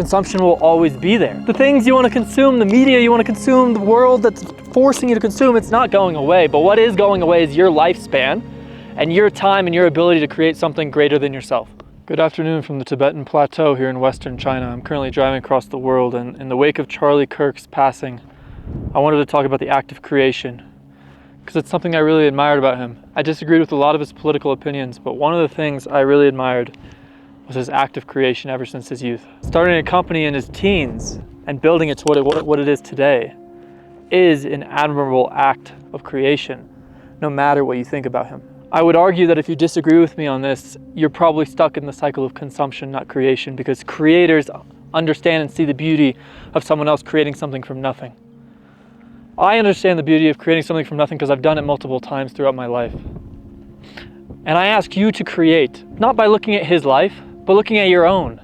Consumption will always be there. The things you want to consume, the media you want to consume, the world that's forcing you to consume, it's not going away. But what is going away is your lifespan and your time and your ability to create something greater than yourself. Good afternoon from the Tibetan Plateau here in Western China. I'm currently driving across the world, and in the wake of Charlie Kirk's passing, I wanted to talk about the act of creation, because it's something I really admired about him. I disagreed with a lot of his political opinions, but one of the things I really admired was his act of creation ever since his youth. Starting a company in his teens and building it to what it is today is an admirable act of creation, no matter what you think about him. I would argue that if you disagree with me on this, you're probably stuck in the cycle of consumption, not creation, because creators understand and see the beauty of someone else creating something from nothing. I understand the beauty of creating something from nothing because I've done it multiple times throughout my life. And I ask you to create, not by looking at his life, but looking at your own.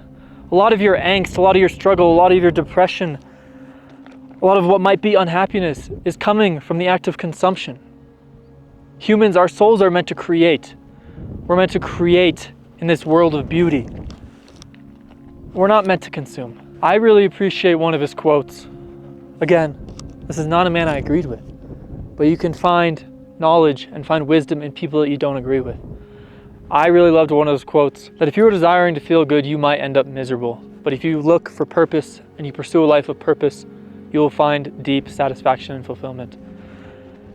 A lot of your angst, a lot of your struggle, a lot of your depression, a lot of what might be unhappiness is coming from the act of consumption. Humans, our souls are meant to create. We're meant to create in this world of beauty. We're not meant to consume. I really appreciate one of his quotes. Again, this is not a man I agreed with, but you can find knowledge and find wisdom in people that you don't agree with. I really loved one of those quotes, that if you were desiring to feel good, you might end up miserable. But if you look for purpose and you pursue a life of purpose, you will find deep satisfaction and fulfillment.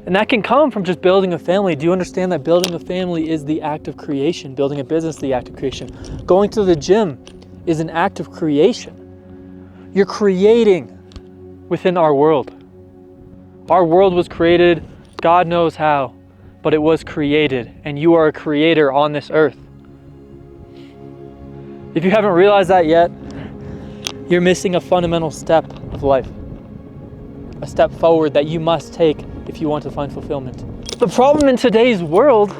And that can come from just building a family. Do you understand that building a family is the act of creation? Building a business is the act of creation. Going to the gym is an act of creation. You're creating within our world. Our world was created, God knows how, but it was created, and you are a creator on this earth. If you haven't realized that yet, you're missing a fundamental step of life. A step forward that you must take if you want to find fulfillment. The problem in today's world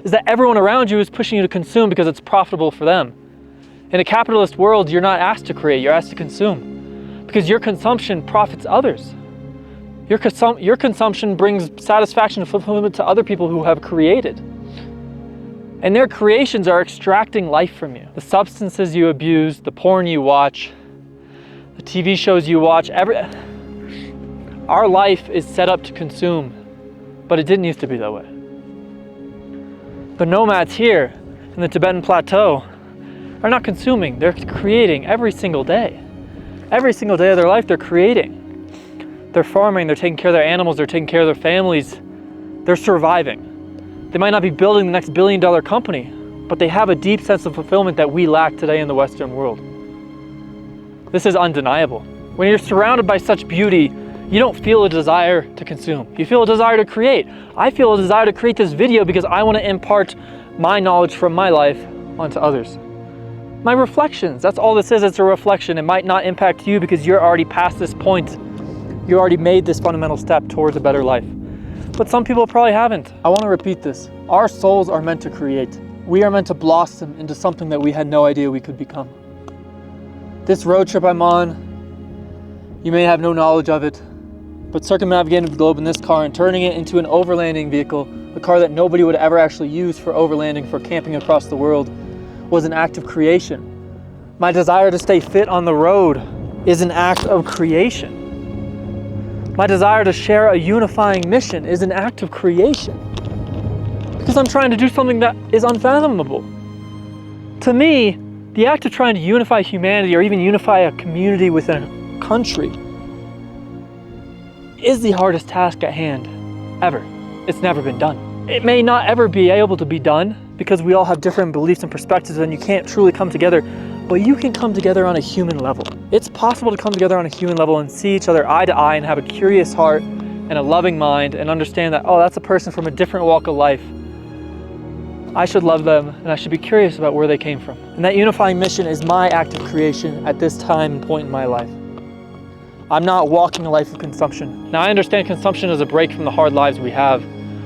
is that everyone around you is pushing you to consume because it's profitable for them. In a capitalist world, you're not asked to create, you're asked to consume, because your consumption profits others. Your consumption brings satisfaction and fulfillment to other people who have created. And their creations are extracting life from you. The substances you abuse, the porn you watch, the TV shows you watch, our life is set up to consume, but it didn't used to be that way. The nomads here in the Tibetan Plateau are not consuming, they're creating every single day. Every single day of their life, they're creating. They're farming, they're taking care of their animals, they're taking care of their families. They're surviving. They might not be building the next billion-dollar company, but they have a deep sense of fulfillment that we lack today in the Western world. This is undeniable. When you're surrounded by such beauty, you don't feel a desire to consume. You feel a desire to create. I feel a desire to create this video because I want to impart my knowledge from my life onto others. My reflections, that's all this is, it's a reflection. It might not impact you because you're already past this point. You already made this fundamental step towards a better life. But some people probably haven't. I want to repeat this. Our souls are meant to create. We are meant to blossom into something that we had no idea we could become. This road trip I'm on, you may have no knowledge of it, but circumnavigating the globe in this car and turning it into an overlanding vehicle, a car that nobody would ever actually use for overlanding, for camping across the world, was an act of creation. My desire to stay fit on the road is an act of creation. My desire to share a unifying mission is an act of creation, because I'm trying to do something that is unfathomable. To me, the act of trying to unify humanity, or even unify a community within a country, is the hardest task at hand, ever. It's never been done. It may not ever be able to be done because we all have different beliefs and perspectives and you can't truly come together, but you can come together on a human level. It's possible to come together on a human level and see each other eye to eye and have a curious heart and a loving mind and understand that, oh, that's a person from a different walk of life. I should love them and I should be curious about where they came from. And that unifying mission is my act of creation at this time and point in my life. I'm not walking a life of consumption. Now I understand consumption is a break from the hard lives we have,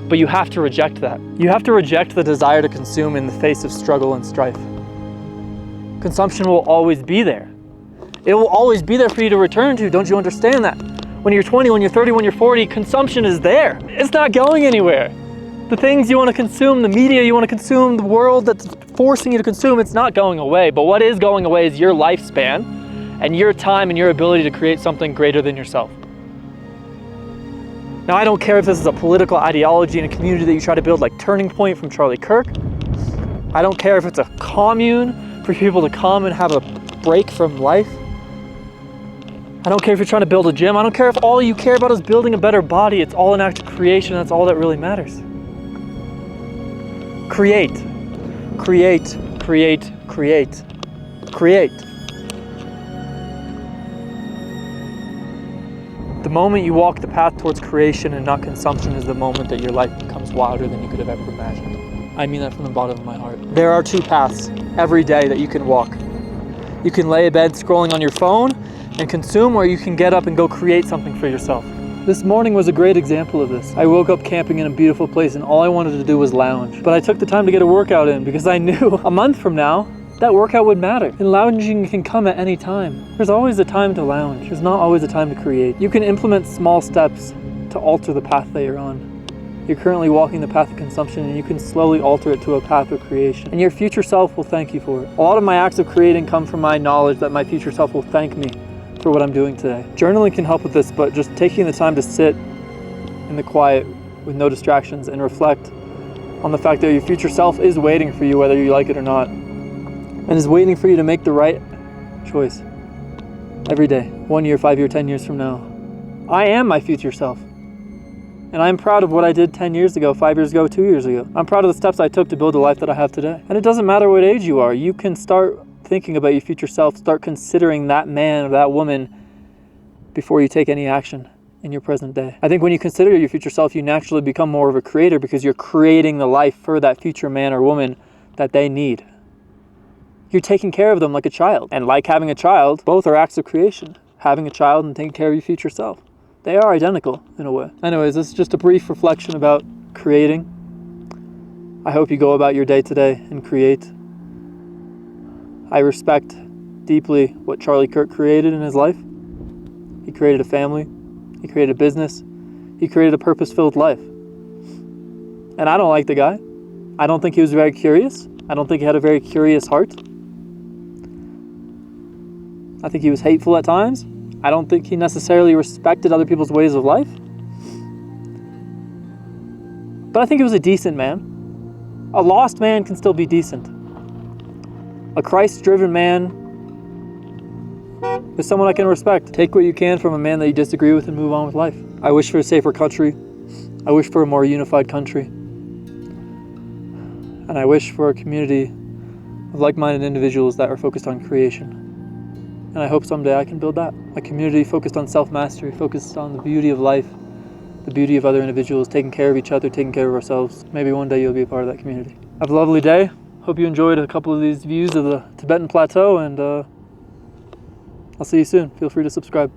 but you have to reject that. You have to reject the desire to consume in the face of struggle and strife. Consumption will always be there. It will always be there for you to return to. Don't you understand that? When you're 20, when you're 30, when you're 40, consumption is there. It's not going anywhere. The things you want to consume, the media you want to consume, the world that's forcing you to consume, it's not going away. But what is going away is your lifespan and your time and your ability to create something greater than yourself. Now, I don't care if this is a political ideology in a community that you try to build, like Turning Point from Charlie Kirk. I don't care if it's a commune for people to come and have a break from life. I don't care if you're trying to build a gym. I don't care if all you care about is building a better body. It's all an act of creation. That's all that really matters. Create. Create. Create. Create. Create. The moment you walk the path towards creation and not consumption is the moment that your life becomes wilder than you could have ever imagined. I mean that from the bottom of my heart. There are two paths every day that you can walk. You can lay in bed scrolling on your phone and consume, or you can get up and go create something for yourself. This morning was a great example of this. I woke up camping in a beautiful place and all I wanted to do was lounge. But I took the time to get a workout in because I knew a month from now, that workout would matter. And lounging can come at any time. There's always a time to lounge. There's not always a time to create. You can implement small steps to alter the path that you're on. You're currently walking the path of consumption and you can slowly alter it to a path of creation. And your future self will thank you for it. A lot of my acts of creating come from my knowledge that my future self will thank me for what I'm doing today. Journaling can help with this, but just taking the time to sit in the quiet with no distractions and reflect on the fact that your future self is waiting for you whether you like it or not, and is waiting for you to make the right choice every day, 1 year, 5 years, 10 years from now. I am my future self. And I'm proud of what I did 10 years ago, 5 years ago, 2 years ago. I'm proud of the steps I took to build the life that I have today. And it doesn't matter what age you are. You can start thinking about your future self, start considering that man or that woman before you take any action in your present day. I think when you consider your future self, you naturally become more of a creator because you're creating the life for that future man or woman that they need. You're taking care of them like a child. And like having a child, both are acts of creation. Having a child and taking care of your future self. They are identical in a way. Anyways, this is just a brief reflection about creating. I hope you go about your day today and create. I respect deeply what Charlie Kirk created in his life. He created a family. He created a business. He created a purpose-filled life. And I don't like the guy. I don't think he was very curious. I don't think he had a very curious heart. I think he was hateful at times. I don't think he necessarily respected other people's ways of life. But I think he was a decent man. A lost man can still be decent. A Christ-driven man is someone I can respect. Take what you can from a man that you disagree with and move on with life. I wish for a safer country. I wish for a more unified country. And I wish for a community of like-minded individuals that are focused on creation. And I hope someday I can build that. A community focused on self-mastery, focused on the beauty of life, the beauty of other individuals, taking care of each other, taking care of ourselves. Maybe one day you'll be a part of that community. Have a lovely day. Hope you enjoyed a couple of these views of the Tibetan Plateau, and I'll see you soon. Feel free to subscribe.